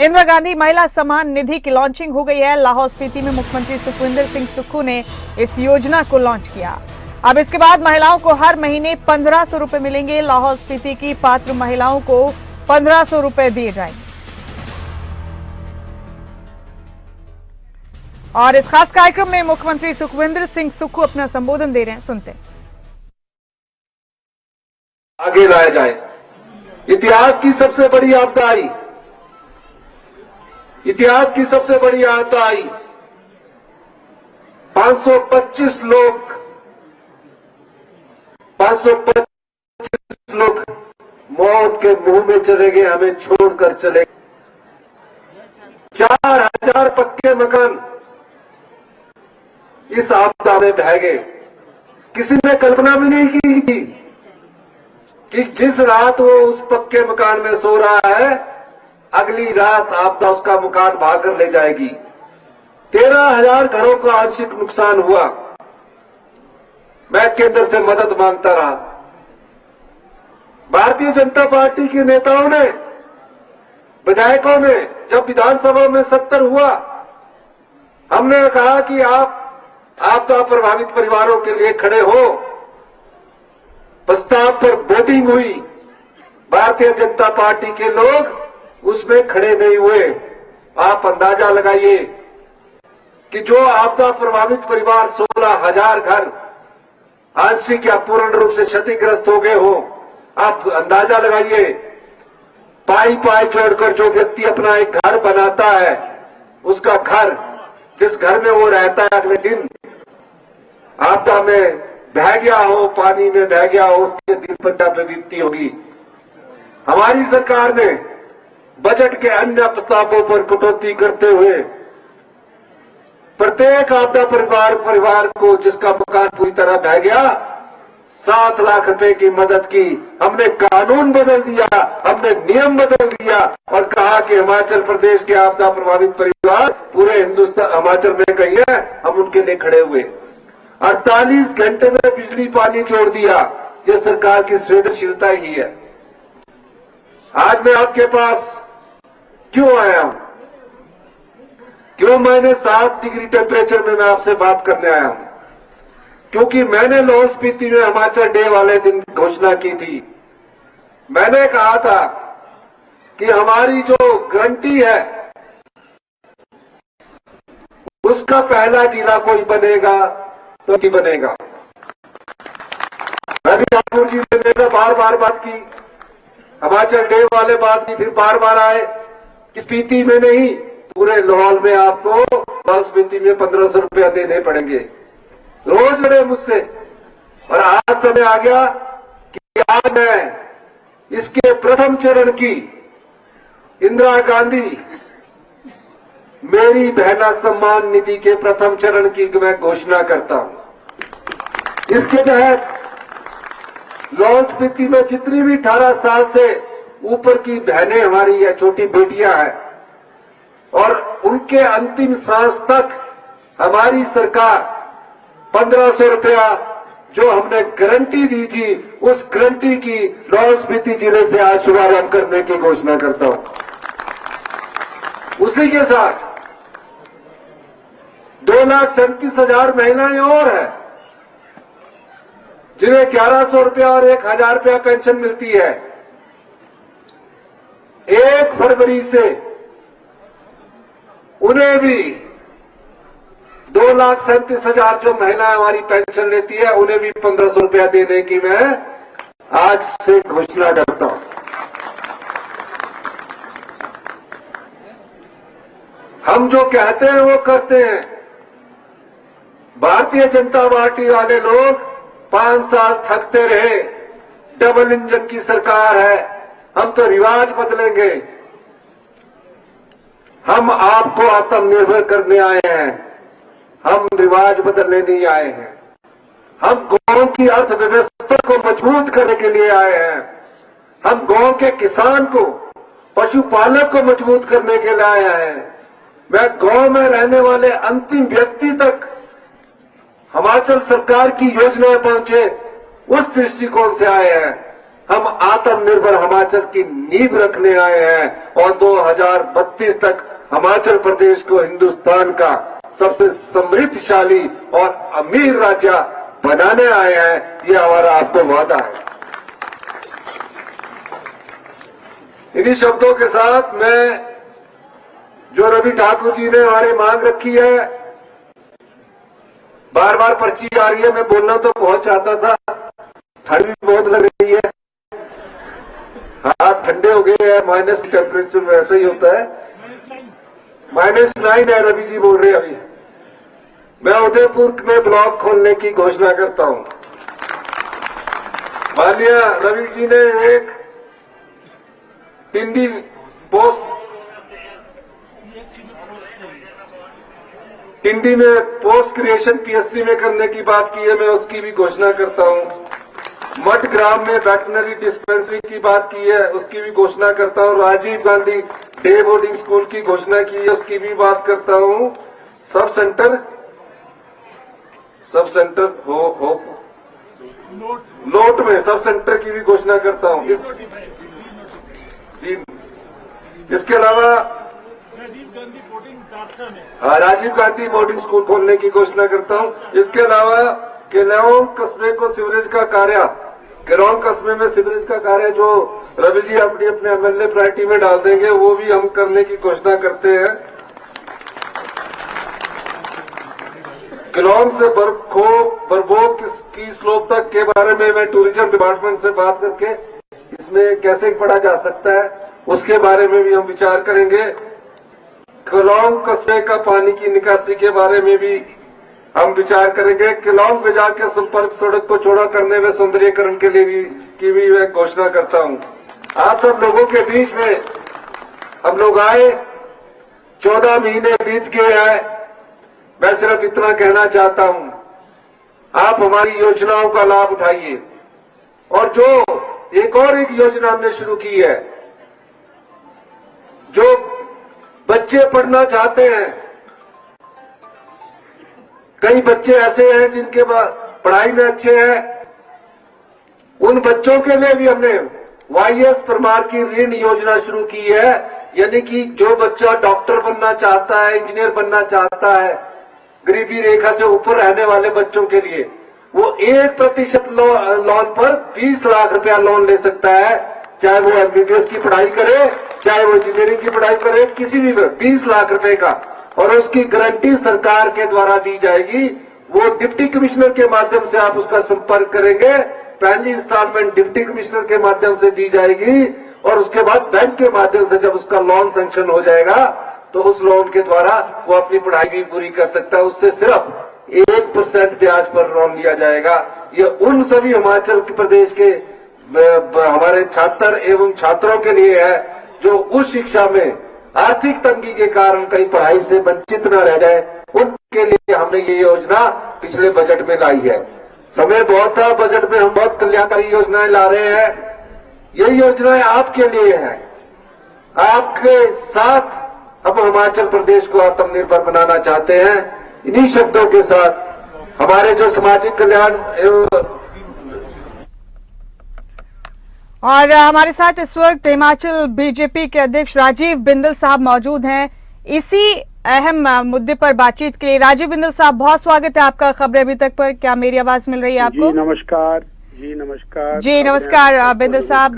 इंदिरा गांधी महिला सम्मान निधि की लॉन्चिंग हो गई है। लाहौल स्पीति में मुख्यमंत्री सुखविंदर सिंह सुक्खू ने इस योजना को लॉन्च किया। अब इसके बाद महिलाओं को हर महीने 1500 रुपए मिलेंगे। लाहौल स्पीति की पात्र महिलाओं को 1500 रुपए दिए जाएंगे। और इस खास कार्यक्रम में मुख्यमंत्री सुखविंदर सिंह सुक्खू अपना संबोधन दे रहे हैं, सुनते हैं। आगे लाया जाए। इतिहास की सबसे बड़ी आपदा आई, इतिहास की सबसे बड़ी आपदा आई। 525 लोग मौत के मुंह में चले गए, हमें छोड़कर चले गए। 4000 पक्के मकान इस आपदा में बह गए। किसी ने कल्पना भी नहीं की कि जिस रात वो उस पक्के मकान में सो रहा है, अगली रात आपदा उसका मकान भागकर ले जाएगी। 13,000 घरों का आंशिक नुकसान हुआ। मैं केंद्र से मदद मांगता रहा। भारतीय जनता पार्टी के नेताओं ने, विधायकों ने, जब विधानसभा में 70 हुआ, हमने कहा कि आप आपदा प्रभावित परिवारों के लिए खड़े हो। प्रस्ताव पर वोटिंग हुई, भारतीय जनता पार्टी के लोग उसमें खड़े नहीं हुए। आप अंदाजा लगाइए कि जो आपदा प्रभावित परिवार 16,000 घर आंशिक या पूर्ण रूप से क्षतिग्रस्त हो गए हो, आप अंदाजा लगाइए। पाई पाई छोड़कर जो व्यक्ति अपना एक घर बनाता है, उसका घर, जिस घर में वो रहता है, अगले दिन आपदा में बह गया हो, पानी में बह गया हो, उसके दिन पर क्या बीतती होगी। हमारी सरकार ने बजट के अन्य प्रस्तावों पर कटौती करते हुए प्रत्येक आपदा परिवार को जिसका मकान पूरी तरह बह गया, 7 लाख रुपए की मदद की। हमने कानून बदल दिया, हमने नियम बदल दिया और कहा कि हिमाचल प्रदेश के आपदा प्रभावित परिवार पूरे हिंदुस्तान, हिमाचल में कहीं है, हम उनके लिए खड़े हुए। 48 घंटे में बिजली पानी जोड़ दिया। ये सरकार की संवेदनशीलता ही है। आज मैं आपके पास क्यों आया हूं? क्यों मैंने 7 डिग्री टेम्परेचर में मैं आपसे बात करने आया हूं? क्योंकि मैंने लाहौल स्पीति में हिमाचल डे वाले दिन घोषणा की थी। मैंने कहा था कि हमारी जो गारंटी है, उसका पहला जिला कोई बनेगा तो बनेगा। रवि ठाकुर जी ने मेरे से बार बार बात की, हिमाचल डे वाले बात की, फिर बार बार आए। स्पीति में नहीं, पूरे लाहौल में आपको लाहौल स्पीति में 1500 रुपया देने पड़ेंगे। रोज लड़े मुझसे और आज समय आ गया कि आज मैं इसके प्रथम चरण की इंदिरा गांधी मेरी बहना सम्मान निधि के प्रथम चरण की मैं घोषणा करता हूं। इसके तहत लाहौल स्पीति में जितनी भी 18 साल से ऊपर की बहनें हमारी या छोटी बेटियां हैं और उनके अंतिम सांस तक हमारी सरकार 1500 रुपया जो हमने गारंटी दी थी, उस गारंटी की लाहौल स्पीति जिले से आज शुभारंभ करने की घोषणा करता हूं। उसी के साथ 2,37,000 महिलाएं और हैं जिन्हें 1100 रुपया और 1,000 रुपया पेंशन मिलती है। 1 फरवरी से उन्हें भी 2,37,000 जो महिलाएं हमारी पेंशन लेती है, उन्हें भी 1500 रुपया देने की मैं आज से घोषणा करता हूं। हम जो कहते हैं वो करते हैं। भारतीय जनता पार्टी वाले लोग 5 साल थकते रहे, डबल इंजन की सरकार है, हम तो रिवाज बदलेंगे। हम आपको आत्मनिर्भर करने आए हैं, हम रिवाज बदलने नहीं आए हैं। हम गांव की अर्थव्यवस्था को मजबूत करने के लिए आए हैं। हम गांव के किसान को, पशुपालक को मजबूत करने के लिए आए हैं। मैं गांव में रहने वाले अंतिम व्यक्ति तक हिमाचल सरकार की योजनाएं पहुंचे, उस दृष्टिकोण से आए हैं। हम आत्मनिर्भर हिमाचल की नींव रखने आए हैं और 2032 तक हिमाचल प्रदेश को हिंदुस्तान का सबसे समृद्धशाली और अमीर राज्य बनाने आए हैं। ये हमारा आपको वादा है। इन्हीं शब्दों के साथ मैं जो रवि ठाकुर जी ने हमारी मांग रखी है, बार बार पर्ची आ रही है, मैं बोलना तो बहुत चाहता था, ठंड भी बहुत लग रही है, हाथ ठंडे हो गए हैं, माइनस टेम्परेचर वैसा ही होता है, -9 है रवि जी बोल रहे अभी। मैं उदयपुर में ब्लॉक खोलने की घोषणा करता हूं। माननीय रवि जी ने एक टिंडी में पोस्ट क्रिएशन पीएससी में करने की बात की है, मैं उसकी भी घोषणा करता हूं। मठ ग्राम में वेटनरी डिस्पेंसरी की बात की है, उसकी भी घोषणा करता हूं। Rajiv Gandhi day boarding school की घोषणा की है, उसकी भी बात करता हूं। सब सेंटर हो लोट में सब सेंटर की भी घोषणा करता हूं। इसके अलावा राजीव गांधी बोर्डिंग स्कूल खोलने की घोषणा करता हूं। इसके अलावा केलांग कस्बे को सीवरेज का कार्य, केलांग कस्बे में सीवरेज का कार्य जो रवि जी अपने एमएलए प्रायोरिटी में डाल देंगे, वो भी हम करने की घोषणा करते हैं। केलांग से बरबोक की स्लोप तक के बारे में मैं टूरिज्म डिपार्टमेंट से बात करके इसमें कैसे बढ़ा जा सकता है, उसके बारे में भी हम विचार करेंगे। केलांग कस्बे का पानी की निकासी के बारे में भी हम विचार करेंगे। केलांग बाजार के संपर्क सड़क को चौड़ा करने में सौंदर्यीकरण के लिए भी मैं घोषणा करता हूं। आप सब लोगों के बीच में हम लोग आए, 14 महीने बीत गए हैं। मैं सिर्फ इतना कहना चाहता हूं, आप हमारी योजनाओं का लाभ उठाइए। और जो एक योजना हमने शुरू की है, जो बच्चे पढ़ना चाहते हैं, कई बच्चे ऐसे हैं जिनके पढ़ाई में अच्छे हैं, उन बच्चों के लिए भी हमने वाईएस परमार की ऋण योजना शुरू की है। यानी कि जो बच्चा डॉक्टर बनना चाहता है, इंजीनियर बनना चाहता है, गरीबी रेखा से ऊपर रहने वाले बच्चों के लिए वो 1% लोन पर 20 लाख रुपया लोन ले सकता है। चाहे वो एमबीबीएस की पढ़ाई करे, चाहे वो इंजीनियरिंग की पढ़ाई करे, किसी भी 20 लाख रुपए का, और उसकी गारंटी सरकार के द्वारा दी जाएगी। वो डिप्टी कमिश्नर के माध्यम से आप उसका संपर्क करेंगे, पहली इंस्टॉलमेंट डिप्टी कमिश्नर के माध्यम से दी जाएगी, और उसके बाद बैंक के माध्यम से जब उसका लोन सैंक्शन हो जाएगा तो उस लोन के द्वारा वो अपनी पढ़ाई भी पूरी कर सकता है। उससे सिर्फ 1% ब्याज पर लोन लिया जाएगा। ये उन सभी हिमाचल प्रदेश के हमारे छात्र एवं छात्रों के लिए है जो उस शिक्षा में आर्थिक तंगी के कारण कहीं पढ़ाई से वंचित न रह जाए, उनके लिए हमने ये योजना पिछले बजट में लाई है। समय बहुत था, बजट में हम बहुत कल्याणकारी योजनाएं ला रहे हैं। ये योजनाएं आपके लिए है, आपके साथ हम हिमाचल प्रदेश को आत्मनिर्भर बनाना चाहते हैं। इन्हीं शब्दों के साथ हमारे जो सामाजिक कल्याण और हमारे साथ इस वक्त हिमाचल बीजेपी के अध्यक्ष राजीव बिंदल साहब मौजूद हैं इसी अहम मुद्दे पर बातचीत के लिए। राजीव बिंदल साहब, बहुत स्वागत है आपका खबरें अभी तक पर। क्या मेरी आवाज मिल रही है आपको? जी नमस्कार। जी नमस्कार बिंदल साहब,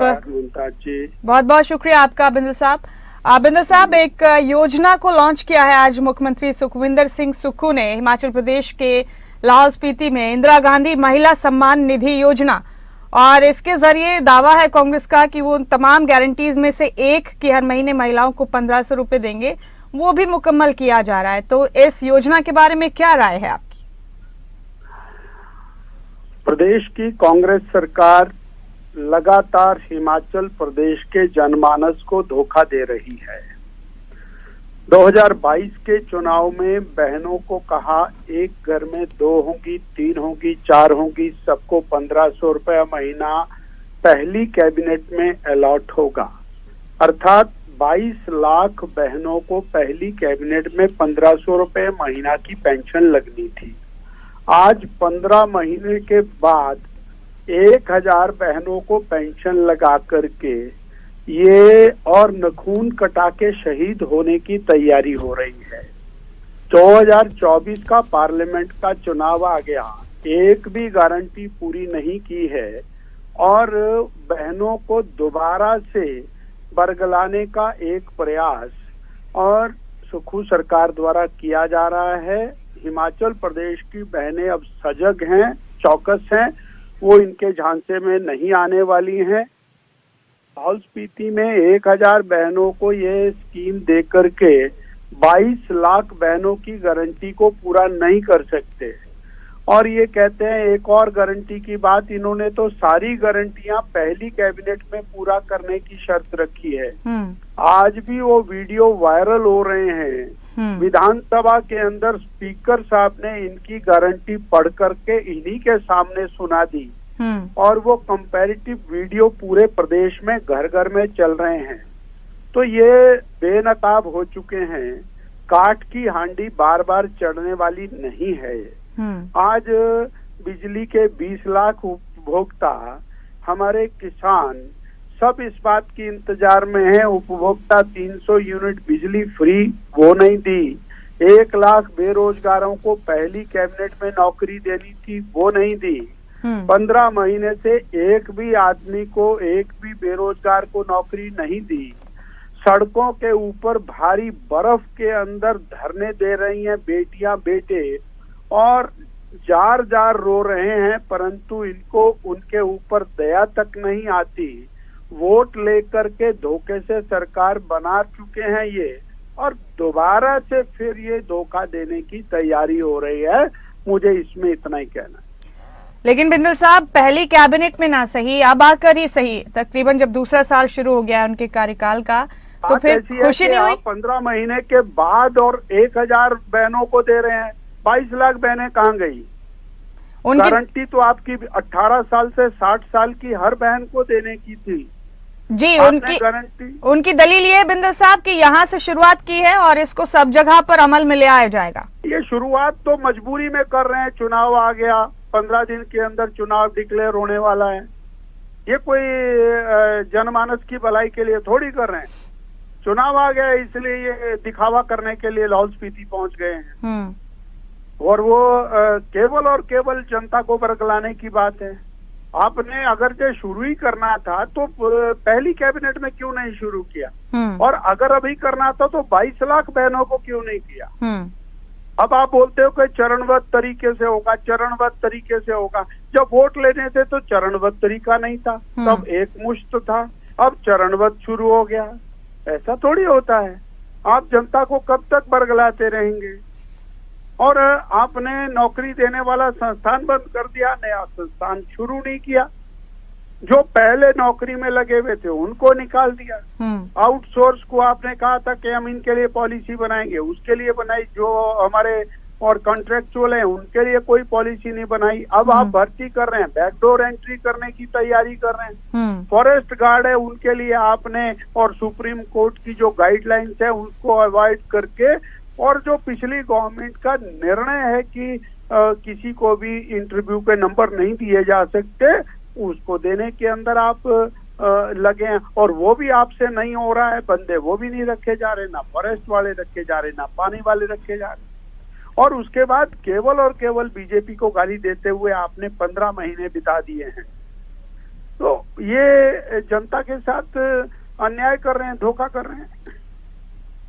बहुत बहुत शुक्रिया आपका बिंदल साहब। बिंदल साहब, एक योजना को लॉन्च किया है आज मुख्यमंत्री सुखविंदर सिंह सुक्खू ने हिमाचल प्रदेश के लाहौल स्पीति में, इंदिरा गांधी महिला सम्मान निधि योजना, और इसके जरिए दावा है कांग्रेस का कि वो तमाम गारंटीज में से एक कि हर महीने महिलाओं को 1500 रुपए देंगे, वो भी मुकम्मल किया जा रहा है। तो इस योजना के बारे में क्या राय है आपकी? प्रदेश की कांग्रेस सरकार लगातार हिमाचल प्रदेश के जनमानस को धोखा दे रही है। 2022 के चुनाव में बहनों को कहा एक घर में 2 होंगी, 3 होंगी, 4 होंगी, सबको 1500 रुपया महीना पहली कैबिनेट में अलॉट होगा। अर्थात 22 लाख बहनों को पहली कैबिनेट में 1500 रुपये महीना की पेंशन लगनी थी। आज 15 महीने के बाद 1000 बहनों को पेंशन लगा करके ये और नखून कटा के शहीद होने की तैयारी हो रही है। 2024 का पार्लियामेंट का चुनाव आ गया, एक भी गारंटी पूरी नहीं की है और बहनों को दोबारा से बरगलाने का एक प्रयास और सुखू सरकार द्वारा किया जा रहा है। हिमाचल प्रदेश की बहनें अब सजग हैं, चौकस हैं, वो इनके झांसे में नहीं आने वाली हैं। लाहौल स्पीति में 1000 बहनों को ये स्कीम दे करके 22 लाख बहनों की गारंटी को पूरा नहीं कर सकते और ये कहते हैं एक और गारंटी की बात। इन्होंने तो सारी गारंटियां पहली कैबिनेट में पूरा करने की शर्त रखी है। आज भी वो वीडियो वायरल हो रहे हैं। विधानसभा के अंदर स्पीकर साहब ने इनकी गारंटी पढ़ करके इन्हीं के सामने सुना दी और वो कंपैरेटिव वीडियो पूरे प्रदेश में घर घर में चल रहे हैं। तो ये बेनकाब हो चुके हैं। काठ की हांडी बार बार चढ़ने वाली नहीं है। आज बिजली के 20 लाख उपभोक्ता, हमारे किसान सब इस बात की इंतजार में है। उपभोक्ता 300 यूनिट बिजली फ्री वो नहीं दी। 1 लाख बेरोजगारों को पहली कैबिनेट में नौकरी देनी थी वो नहीं दी। 15 महीने से एक भी आदमी को, एक भी बेरोजगार को नौकरी नहीं दी। सड़कों के ऊपर भारी बर्फ के अंदर धरने दे रही हैं बेटियां बेटे और जार जार रो रहे हैं, परंतु इनको उनके ऊपर दया तक नहीं आती। वोट लेकर के धोखे से सरकार बना चुके हैं ये और दोबारा से फिर ये धोखा देने की तैयारी हो रही है। मुझे इसमें इतना ही कहना है। लेकिन बिंदल साहब, पहली कैबिनेट में ना सही, अब आकर ही सही, तकरीबन जब दूसरा साल शुरू हो गया है उनके कार्यकाल का, तो फिर खुशी नहीं हुई? 15 महीने के बाद और 1000 बहनों को दे रहे हैं। 22 लाख बहनें कहाँ गई? गारंटी तो आपकी 18 साल से 60 साल की हर बहन को देने की थी जी। उनकी दलील ये है बिंदल साहब कि यहाँ से शुरुआत की है और इसको सब जगह पर अमल में ले आया जाएगा। ये शुरुआत तो मजबूरी में कर रहे हैं। चुनाव आ गया, 15 दिन के अंदर चुनाव डिक्लेयर होने वाला है। ये कोई जनमानस की भलाई के लिए थोड़ी कर रहे हैं। चुनाव आ गया इसलिए ये दिखावा करने के लिए लाहौल स्पीति पहुंच गए हैं और वो केवल और केवल जनता को बरगलाने की बात है। आपने अगर जो शुरू ही करना था तो पहली कैबिनेट में क्यों नहीं शुरू किया, और अगर अभी करना था तो 22 लाख बहनों को क्यों नहीं किया? अब आप बोलते हो कि चरणबद्ध तरीके से होगा, चरणबद्ध तरीके से होगा। जब वोट लेने थे तो चरणबद्ध तरीका नहीं था, तब एक मुश्त था, अब चरणबद्ध शुरू हो गया। ऐसा थोड़ी होता है। आप जनता को कब तक बरगलाते रहेंगे? और आपने नौकरी देने वाला संस्थान बंद कर दिया, नया संस्थान शुरू नहीं किया। जो पहले नौकरी में लगे हुए थे उनको निकाल दिया। आउटसोर्स को आपने कहा था कि हम इनके लिए पॉलिसी बनाएंगे, उसके लिए बनाई। जो हमारे और कॉन्ट्रेक्चुअल हैं उनके लिए कोई पॉलिसी नहीं बनाई। अब आप भर्ती कर रहे हैं, बैकडोर एंट्री करने की तैयारी कर रहे हैं। फॉरेस्ट गार्ड है उनके लिए आपने, और सुप्रीम कोर्ट की जो गाइडलाइंस है उसको अवॉइड करके, और जो पिछली गवर्नमेंट का निर्णय है कि किसी को भी इंटरव्यू के नंबर नहीं दिए जा सकते, उसको देने के अंदर आप लगे हैं। और वो भी आपसे नहीं हो रहा है। बंदे वो भी नहीं रखे जा रहे, ना फॉरेस्ट वाले रखे जा रहे, ना पानी वाले रखे जा रहे। और उसके बाद केवल और केवल बीजेपी को गाली देते हुए आपने 15 महीने बिता दिए हैं। तो ये जनता के साथ अन्याय कर रहे हैं, धोखा कर रहे हैं।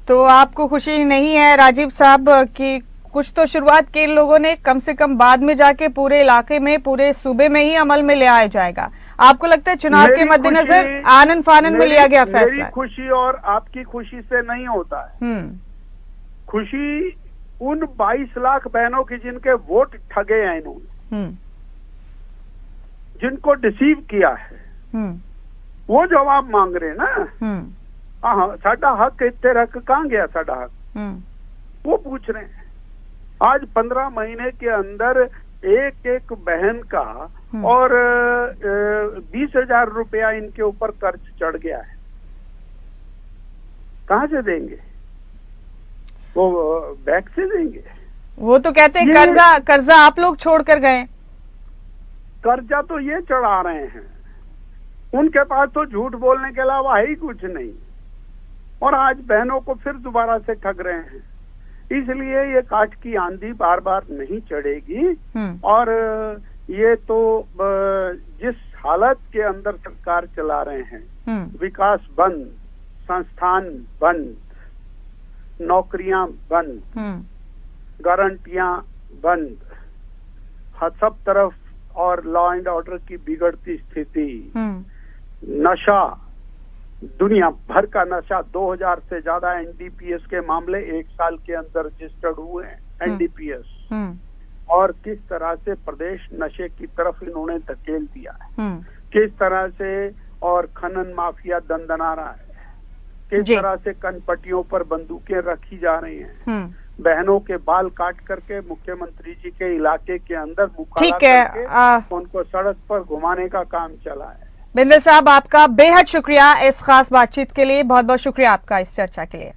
तो आपको खुशी नहीं है राजीव साहब कि कुछ तो शुरुआत की इन लोगों ने, कम से कम बाद में जाके पूरे इलाके में, पूरे सूबे में ही अमल में ले आया जाएगा? आपको लगता है चुनाव के मद्देनजर आनन फानन में लिया गया फैसला? मेरी खुशी और आपकी खुशी से नहीं होता है। खुशी उन 22 लाख बहनों की जिनके वोट ठगे हैं इन्होंने, जिनको डिसीव किया है, वो जवाब मांग रहे हैं ना। हाँ, साडा हक इतने रख कहाँ गया साडा हक, वो पूछ रहे हैं। आज 15 महीने के अंदर एक एक बहन का और 20,000 रुपया इनके ऊपर कर्ज चढ़ गया है। कहाँ से देंगे? वो बैंक से देंगे? वो तो कहते हैं कर्जा आप लोग छोड़ कर गए। कर्जा तो ये चढ़ा रहे हैं, उनके पास तो झूठ बोलने के अलावा है ही कुछ नहीं, और आज बहनों को फिर दोबारा से ठग रहे हैं। इसलिए ये काट की आंधी बार बार नहीं चढ़ेगी। और ये तो जिस हालत के अंदर सरकार चला रहे हैं, विकास बंद, संस्थान बंद, नौकरियां बंद, गारंटियां बंद, सब तरफ, और लॉ एंड ऑर्डर की बिगड़ती स्थिति, नशा, दुनिया भर का नशा, 2000 से ज्यादा एनडीपीएस के मामले एक साल के अंदर रजिस्टर्ड हुए हैं, एनडीपीएस, और किस तरह से प्रदेश नशे की तरफ इन्होंने धकेल दिया है, किस तरह से, और खनन माफिया दंदना रहा है, किस तरह से कनपट्टियों पर बंदूकें रखी जा रही हैं, बहनों के बाल काट करके मुख्यमंत्री जी के इलाके के अंदर मुकाला करके उनको सड़क पर घुमाने का काम चला है। बिंदल साहब, आपका बेहद शुक्रिया इस खास बातचीत के लिए, बहुत बहुत शुक्रिया आपका इस चर्चा के लिए।